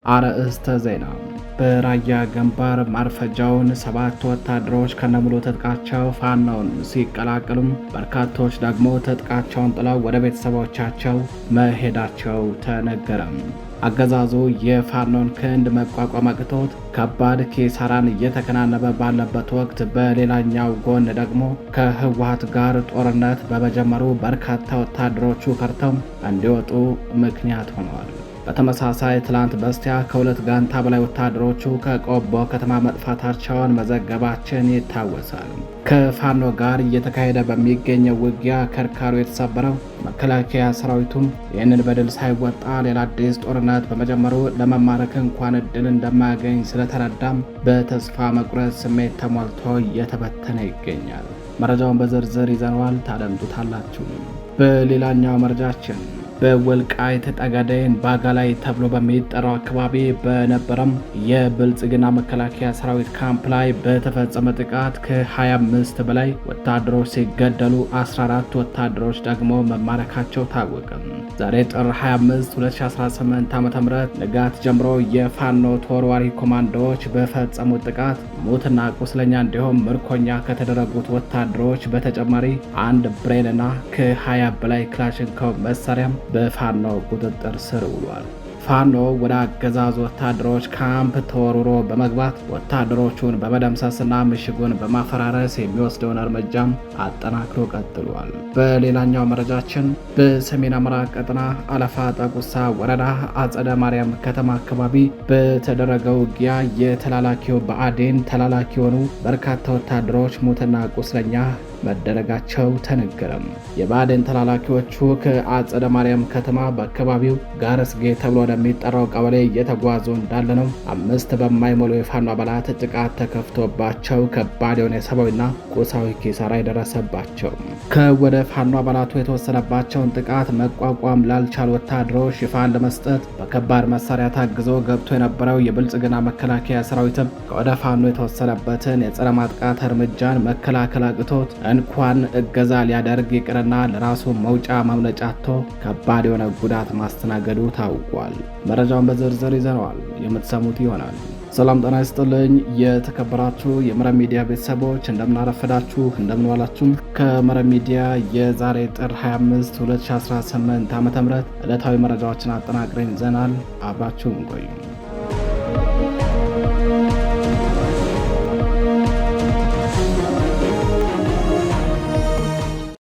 አርዕስተ ዜና። በራያ ግንባር ማርፈጃውን 7 ወታደሮች ከነሙሉ ትጥቃቸው ፋኖን ሲቀላቀሉም በርካቶች ደግሞ ትጥቃቸውን ጥለው ወደ ቤተሰቦቻቸው መሄዳቸው ተነገረም። አገዛዙ የፋኖን ክንድ መቋቋም አቅቶት ከባድ ኪሳራን እየተከናነበ ባለበት ወቅት በሌላኛው ጎን ደግሞ ከህወሓት ጋር ጦርነት በመጀመሩ በርካታ ወታደሮቹ ከርተው እንዲወጡ ምክንያት ሆነዋል። በተመሳሳይ ትላንት በስቲያ ከሁለት ጋንታ በላይ ወታደሮቹ ከቆቦ ከተማ መጥፋታቸውን መዘገባችን ይታወሳል። ከፋኖ ጋር እየተካሄደ በሚገኘው ውጊያ ከርካሩ የተሰበረው መከላከያ ሰራዊቱም ይህንን በድል ሳይወጣ ሌላ አዲስ ጦርነት በመጀመሩ ለመማረክ እንኳን እድል እንደማያገኝ ስለተረዳም በተስፋ መቁረጥ ስሜት ተሞልቶ እየተበተነ ይገኛል። መረጃውን በዝርዝር ይዘነዋል፣ ታደምጡታላችሁ። በሌላኛው መረጃችን በወልቃይት ጠገዴን ባጋላይ ተብሎ በሚጠራው አካባቢ በነበረም የብልጽግና መከላከያ ሰራዊት ካምፕ ላይ በተፈጸመ ጥቃት ከ25 በላይ ወታደሮች ሲገደሉ 14 ወታደሮች ደግሞ መማረካቸው ታወቀ። ዛሬ ጥር 25 2018 ዓ.ም ንጋት ጀምሮ የፋኖ ተወርዋሪ ኮማንዶዎች በፈጸሙት ጥቃት ሞትና ቁስለኛ እንዲሁም ምርኮኛ ከተደረጉት ወታደሮች በተጨማሪ አንድ ብሬንና ከ20 በላይ ክላሽንኮቭ መሳሪያም በፋኖ ቁጥጥር ስር ውሏል። ፋኖ ወደ አገዛዙ ወታደሮች ካምፕ ተወርውሮ በመግባት ወታደሮቹን በመደምሰስና ምሽጉን በማፈራረስ የሚወስደውን እርምጃም አጠናክሮ ቀጥሏል። በሌላኛው መረጃችን በሰሜን አማራ ቀጠና አለፋ ጠቁሳ ወረዳ አጸደ ማርያም ከተማ አካባቢ በተደረገው ውጊያ የተላላኪው ብአዴን ተላላኪ የሆኑ በርካታ ወታደሮች ሞትና ቁስለኛ መደረጋቸው ተነገረም። የብአዴን ተላላኪዎቹ ከአጸደ ማርያም ከተማ በአካባቢው ጋርስጌ ተብሎ ወደሚጠራው ቀበሌ እየተጓዙ እንዳለ ነው 5 በማይሞሉ የፋኖ አባላት ጥቃት ተከፍቶባቸው ከባድ የሆነ የሰብአዊና ቁሳዊ ኪሳራ የደረሰባቸው። ከወደ ፋኖ አባላቱ የተወሰነባቸውን ጥቃት መቋቋም ላልቻሉ ወታደሮች ሽፋን ለመስጠት በከባድ መሳሪያ ታግዞ ገብቶ የነበረው የብልጽግና መከላከያ ሰራዊትም ከወደ ፋኖ የተወሰነበትን የጸረ ማጥቃት እርምጃን መከላከል አቅቶት እንኳን እገዛ ሊያደርግ ይቅርና ለራሱ መውጫ ማምለጫቶ ከባድ የሆነ ጉዳት ማስተናገዱ ታውቋል። መረጃውን በዝርዝር ይዘነዋል፣ የምትሰሙት ይሆናል። ሰላም ጤና ይስጥልኝ። የተከበራችሁ የመረብ ሚዲያ ቤተሰቦች እንደምናረፈዳችሁ እንደምንዋላችሁ። ከመረብ ሚዲያ የዛሬ ጥር 25 2018 ዓ.ም ዕለታዊ መረጃዎችን አጠናቅረን ይዘናል። አብራችሁን ቆዩ።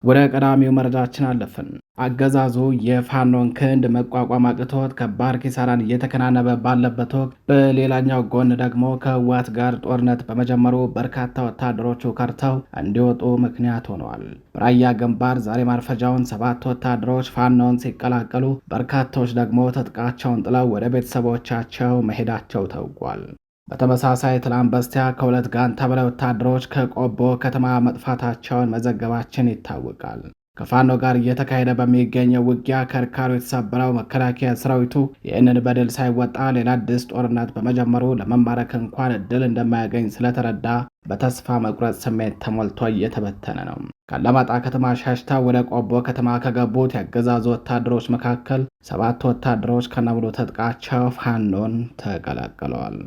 ወደ ቀዳሚው መረጃችን አለፍን። አገዛዙ የፋኖን ክንድ መቋቋም አቅቶት ከባድ ኪሳራን እየተከናነበ ባለበት ወቅት በሌላኛው ጎን ደግሞ ከህወሓት ጋር ጦርነት በመጀመሩ በርካታ ወታደሮቹ ከርተው እንዲወጡ ምክንያት ሆነዋል። በራያ ግንባር ዛሬ ማርፈጃውን 7 ወታደሮች ፋኖን ሲቀላቀሉ በርካታዎች ደግሞ ትጥቃቸውን ጥለው ወደ ቤተሰቦቻቸው መሄዳቸው ታውቋል። በተመሳሳይ ትላንት በስቲያ ከሁለት ጋንታ በላይ ወታደሮች ከቆቦ ከተማ መጥፋታቸውን መዘገባችን ይታወቃል። ከፋኖ ጋር እየተካሄደ በሚገኘው ውጊያ ከርካሩ የተሰበረው መከላከያ ሰራዊቱ ይህንን በድል ሳይወጣ ሌላ አዲስ ጦርነት በመጀመሩ ለመማረክ እንኳን እድል እንደማያገኝ ስለተረዳ በተስፋ መቁረጥ ስሜት ተሞልቶ እየተበተነ ነው። ከአላማጣ ከተማ ሸሽታ ወደ ቆቦ ከተማ ከገቡት የአገዛዙ ወታደሮች መካከል 7 ወታደሮች ከነሙሉ ትጥቃቸው ፋኖን ተቀላቅለዋል።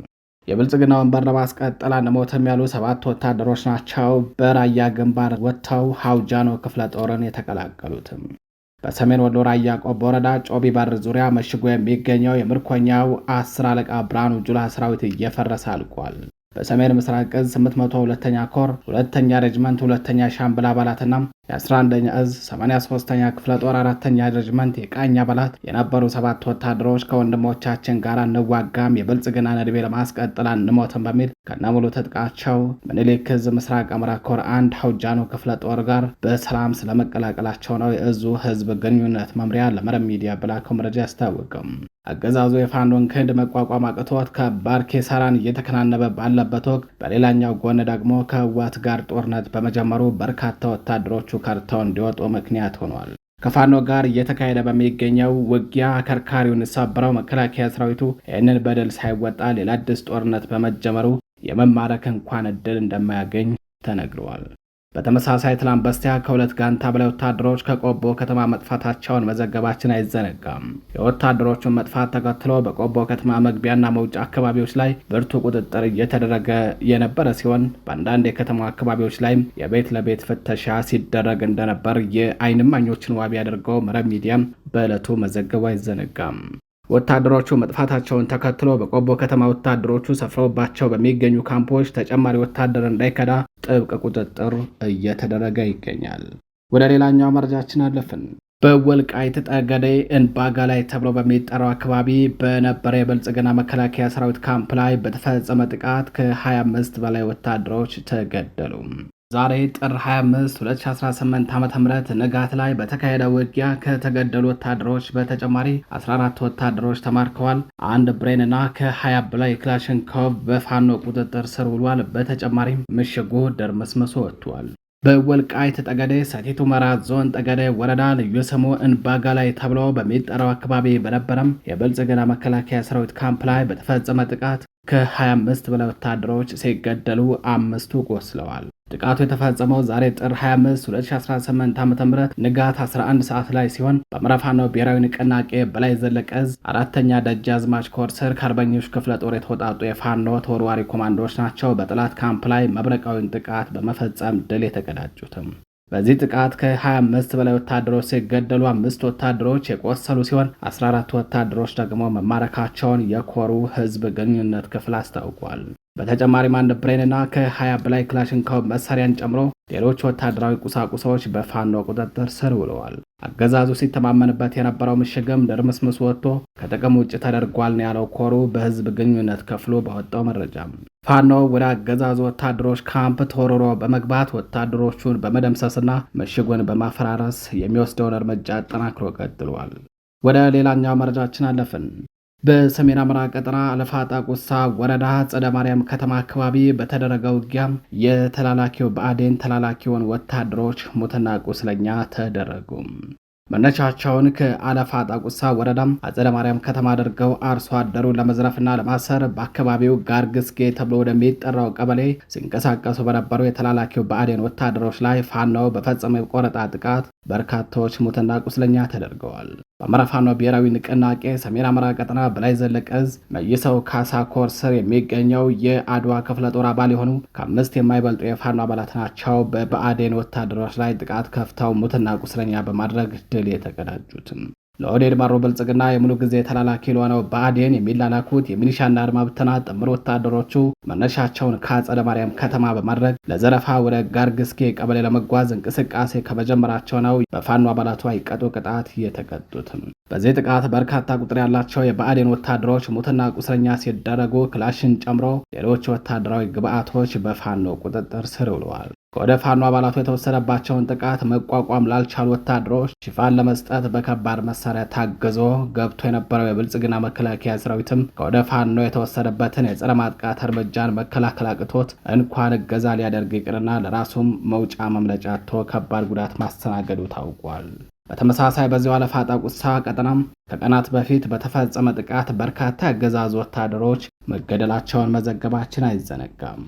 የብልጽግና ወንበር ለማስቀጠል አንሞትም ያሉ 7 ወታደሮች ናቸው በራያ ግንባር ወጥተው ሀውጃኖ ክፍለ ጦርን የተቀላቀሉትም። በሰሜን ወሎ ራያ ቆቦ ወረዳ ጮቢ በር ዙሪያ መሽጎ የሚገኘው የምርኮኛው 10 አለቃ ብርሃኑ ጁላ ሰራዊት እየፈረሰ አልቋል። በሰሜን ምስራቅ እዝ 802ኛ ኮር 2ኛ ሬጅመንት 2ኛ ሻምበል አባላትና የ11ኛ እዝ 83ኛ ክፍለ ጦር 4ኛ ሬጅመንት የቃኝ አባላት የነበሩ 7 ወታደሮች ከወንድሞቻችን ጋር እንዋጋም የብልጽግና ዕድሜ ለማስቀጠል አንሞትም በሚል ከነሙሉ ትጥቃቸው ምኒልክ እዝ ምስራቅ አማራ ኮር 1 ሀውጃኖ ክፍለ ጦር ጋር በሰላም ስለመቀላቀላቸው ነው የእዙ ህዝብ ግንኙነት መምሪያ ለመረብ ሚዲያ በላከው መረጃ ያስታወቀም። አገዛዙ የፋኖን ክንድ መቋቋም አቅቶት ከባድ ኪሳራን እየተከናነበ ባለበት ወቅት በሌላኛው ጎን ደግሞ ከህወሓት ጋር ጦርነት በመጀመሩ በርካታ ወታደሮቹ ከርተው እንዲወጡ ምክንያት ሆኗል። ከፋኖ ጋር እየተካሄደ በሚገኘው ውጊያ ከርካሪውን የሰበረው መከላከያ ሰራዊቱ ይህንን በድል ሳይወጣ ሌላ አዲስ ጦርነት በመጀመሩ የመማረክ እንኳን እድል እንደማያገኝ ተነግረዋል። በተመሳሳይ ትላንት በስቲያ ከሁለት ጋንታ በላይ ወታደሮች ከቆቦ ከተማ መጥፋታቸውን መዘገባችን አይዘነጋም። የወታደሮቹን መጥፋት ተከትሎ በቆቦ ከተማ መግቢያና መውጫ አካባቢዎች ላይ ብርቱ ቁጥጥር እየተደረገ የነበረ ሲሆን በአንዳንድ የከተማ አካባቢዎች ላይም የቤት ለቤት ፍተሻ ሲደረግ እንደነበር የዓይን እማኞችን ዋቢ አድርገው መረብ ሚዲያም በዕለቱ መዘገቡ አይዘነጋም። ወታደሮቹ መጥፋታቸውን ተከትሎ በቆቦ ከተማ ወታደሮቹ ሰፍረውባቸው በሚገኙ ካምፖች ተጨማሪ ወታደር እንዳይከዳ ጥብቅ ቁጥጥር እየተደረገ ይገኛል። ወደ ሌላኛው መረጃችን አለፍን። በወልቃይት ጠገዴ እንባጋ ላይ ተብሎ በሚጠራው አካባቢ በነበረ የብልጽግና መከላከያ ሰራዊት ካምፕ ላይ በተፈጸመ ጥቃት ከ25 በላይ ወታደሮች ተገደሉ። ዛሬ ጥር 25 2018 ዓ.ም ንጋት ላይ በተካሄደ ውጊያ ከተገደሉ ወታደሮች በተጨማሪ 14 ወታደሮች ተማርከዋል። አንድ ብሬንና ከ20 በላይ ክላሽንኮቭ በፋኖ ቁጥጥር ስር ውሏል። በተጨማሪም ምሽጉ ደርመስመሶ ወጥቷል። በወልቃይት ጠገዴ ሰቲት ሁመራ ዞን ጠገዴ ወረዳ ልዩ ስሙ እንባጋ ላይ ተብሎ በሚጠራው አካባቢ በነበረም የብልጽግና መከላከያ ሰራዊት ካምፕ ላይ በተፈጸመ ጥቃት ከ25 በላይ ወታደሮች ሲገደሉ 5ቱ ቆስለዋል። ጥቃቱ የተፈጸመው ዛሬ ጥር 25 2018 ዓ.ም ንጋት 11 ሰዓት ላይ ሲሆን በአማራ ፋኖ ብሔራዊ ንቅናቄ በላይ ዘለቀ ዕዝ 4ኛ ደጃዝማች ኮር ስር ከአርበኞች ክፍለ ጦር የተወጣጡ የፋኖ ተወርዋሪ ኮማንዶዎች ናቸው በጠላት ካምፕ ላይ መብረቃዊን ጥቃት በመፈጸም ድል የተቀዳጁትም። በዚህ ጥቃት ከ25 በላይ ወታደሮች ሲገደሉ 5 ወታደሮች የቆሰሉ ሲሆን 14 ወታደሮች ደግሞ መማረካቸውን የኮሩ ህዝብ ግንኙነት ክፍል አስታውቋል። በተጨማሪም አንድ ብሬንና ከ20 በላይ ክላሽንኮቭ መሳሪያን ጨምሮ ሌሎች ወታደራዊ ቁሳቁሶች በፋኖ ቁጥጥር ስር ውለዋል። አገዛዙ ሲተማመንበት የነበረው ምሽግም ድርምስምስ ወጥቶ ከጥቅም ውጭ ተደርጓል ነው ያለው ኮሩ በህዝብ ግንኙነት ክፍሉ ባወጣው መረጃ። ፋኖ ወደ አገዛዙ ወታደሮች ካምፕ ተወርሮ በመግባት ወታደሮቹን በመደምሰስና ምሽጉን በማፈራረስ የሚወስደውን እርምጃ አጠናክሮ ቀጥሏል። ወደ ሌላኛው መረጃችን አለፍን። በሰሜን አማራ ቀጠና አለፋ ጣቁሳ ወረዳ ጸደ ማርያም ከተማ አካባቢ በተደረገ ውጊያ የተላላኪው ብአዴን ተላላኪውን ወታደሮች ሙትና ቁስለኛ ተደረጉ። መነሻቸውን ከአለፋ ጣቁሳ ወረዳም አጸደ ማርያም ከተማ አድርገው አርሶ አደሩን ለመዝረፍና ለማሰር በአካባቢው ጋርግስጌ ተብሎ ወደሚጠራው ቀበሌ ሲንቀሳቀሱ በነበሩ የተላላኪው ብአዴን ወታደሮች ላይ ፋኖ በፈጸመው የቆረጣ ጥቃት በርካታዎች ሙትና ቁስለኛ ተደርገዋል። በአማራ ፋኖ ብሔራዊ ንቅናቄ ሰሜን አማራ ቀጠና በላይ ዘለቀ ዕዝ መይሰው ካሳ ኮር ስር የሚገኘው የአድዋ ክፍለ ጦር አባል የሆኑ ከ5 የማይበልጡ የፋኖ አባላት ናቸው በብአዴን ወታደሮች ላይ ጥቃት ከፍተው ሙትና ቁስለኛ በማድረግ ድል የተቀዳጁትም። ለኦህዴድ ባሮ ብልጽግና የሙሉ ጊዜ ተላላኪ ለሆነው ብአዴን የሚላላኩት የሚሊሻና አድማ ብተና ጥምር ወታደሮቹ መነሻቸውን ከአጸደ ማርያም ከተማ በማድረግ ለዘረፋ ወደ ጋርግስጌ ቀበሌ ለመጓዝ እንቅስቃሴ ከመጀመራቸው ነው በፋኖ አባላቱ አይቀጡ ቅጣት የተቀጡትም። በዚህ ጥቃት በርካታ ቁጥር ያላቸው የብአዴን ወታደሮች ሙትና ቁስለኛ ሲደረጉ ክላሽን ጨምሮ ሌሎች ወታደራዊ ግብአቶች በፋኖ ቁጥጥር ስር ውለዋል። ከወደ ፋኖ አባላቱ የተወሰደባቸውን ጥቃት መቋቋም ላልቻሉ ወታደሮች ሽፋን ለመስጠት በከባድ መሳሪያ ታግዞ ገብቶ የነበረው የብልጽግና መከላከያ ሰራዊትም ከወደ ፋኖ የተወሰደበትን የጸረ ማጥቃት እርምጃን መከላከል አቅቶት እንኳን እገዛ ሊያደርግ ይቅርና ለራሱም መውጫ መምለጫ አጥቶ ከባድ ጉዳት ማስተናገዱ ታውቋል። በተመሳሳይ በዚሁ አለፋ ጣቁሳ ቀጠናም ከቀናት በፊት በተፈጸመ ጥቃት በርካታ የአገዛዙ ወታደሮች መገደላቸውን መዘገባችን አይዘነጋም።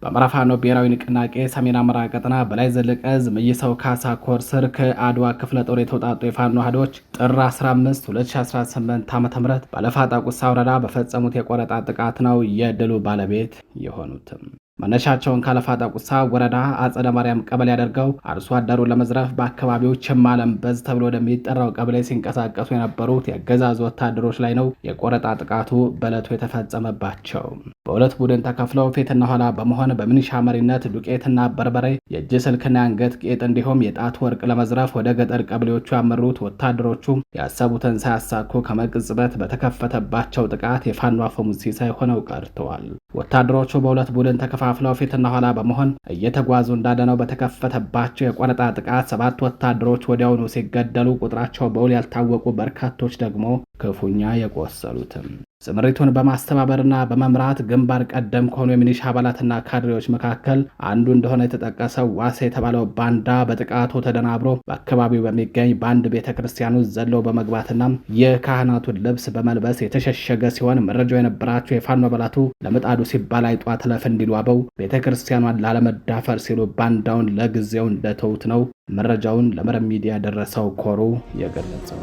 በአማራ ፋኖ ብሔራዊ ንቅናቄ ሰሜን አማራ ቀጠና በላይ ዘለቀ ዕዝ መይሰው ካሳ ኮር ስር ከአድዋ ክፍለ ጦር የተውጣጡ የፋኖ አህዶች ጥር 15 2018 ዓ.ም በአለፋ ጣቁሳ ወረዳ በፈጸሙት የቆረጣ ጥቃት ነው የድሉ ባለቤት የሆኑትም። መነሻቸውን ካለፋ ጣቁሳ ወረዳ አጸደ ማርያም ቀበሌ አድርገው አርሶ አደሩን ለመዝረፍ በአካባቢው ችማለምበዝ ተብሎ ወደሚጠራው ቀበሌ ሲንቀሳቀሱ የነበሩት የአገዛዙ ወታደሮች ላይ ነው የቆረጣ ጥቃቱ በዕለቱ የተፈጸመባቸው። በሁለት ቡድን ተከፍለው ፊትና ኋላ በመሆን በሚኒሻ መሪነት ዱቄትና በርበሬ፣ የእጅ ስልክና አንገት ጌጥ እንዲሁም የጣት ወርቅ ለመዝረፍ ወደ ገጠር ቀበሌዎቹ ያመሩት ወታደሮቹ ያሰቡትን ሳያሳኩ ከመቅጽበት በተከፈተባቸው ጥቃት የፋኖ አፈሙዝ ሲሳይ ሆነው ቀርተዋል። ወታደሮቹ በሁለት ቡድን ተከፋፍለው ፊትና ኋላ በመሆን እየተጓዙ እንዳደነው በተከፈተባቸው የቆረጣ ጥቃት 7 ወታደሮች ወዲያውኑ ሲገደሉ ቁጥራቸው በውል ያልታወቁ በርካቶች ደግሞ ክፉኛ የቆሰሉትም ስምሪቱን በማስተባበርና በመምራት ግንባር ቀደም ከሆኑ የሚኒሻ አባላትና ካድሬዎች መካከል አንዱ እንደሆነ የተጠቀሰው ዋሴ የተባለው ባንዳ በጥቃቱ ተደናብሮ በአካባቢው በሚገኝ በአንድ ቤተ ክርስቲያን ውስጥ ዘለው በመግባትና የካህናቱን ልብስ በመልበስ የተሸሸገ ሲሆን መረጃው የነበራቸው የፋኖ አባላቱ ለምጣዱ ሲባል አይጧ ትለፍ እንዲሉ አበው ቤተ ክርስቲያኗን ላለመዳፈር ሲሉ ባንዳውን ለጊዜው እንደተውት ነው መረጃውን ለመረብ ሚዲያ ደረሰው ኮሩ የገለጸው።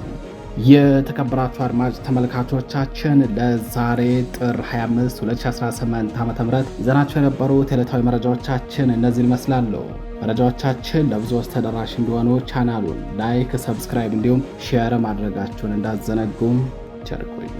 የተከበራችሁ አድማጭ ተመልካቾቻችን ለዛሬ ጥር 25 2018 ዓ.ም ይዘናቸው የነበሩት ዕለታዊ መረጃዎቻችን እነዚህ ይመስላሉ። መረጃዎቻችን ለብዙዎች ተደራሽ እንዲሆኑ ቻናሉን ላይክ፣ ሰብስክራይብ እንዲሁም ሼር ማድረጋችሁን እንዳዘነጉም ቸር ቆዩ።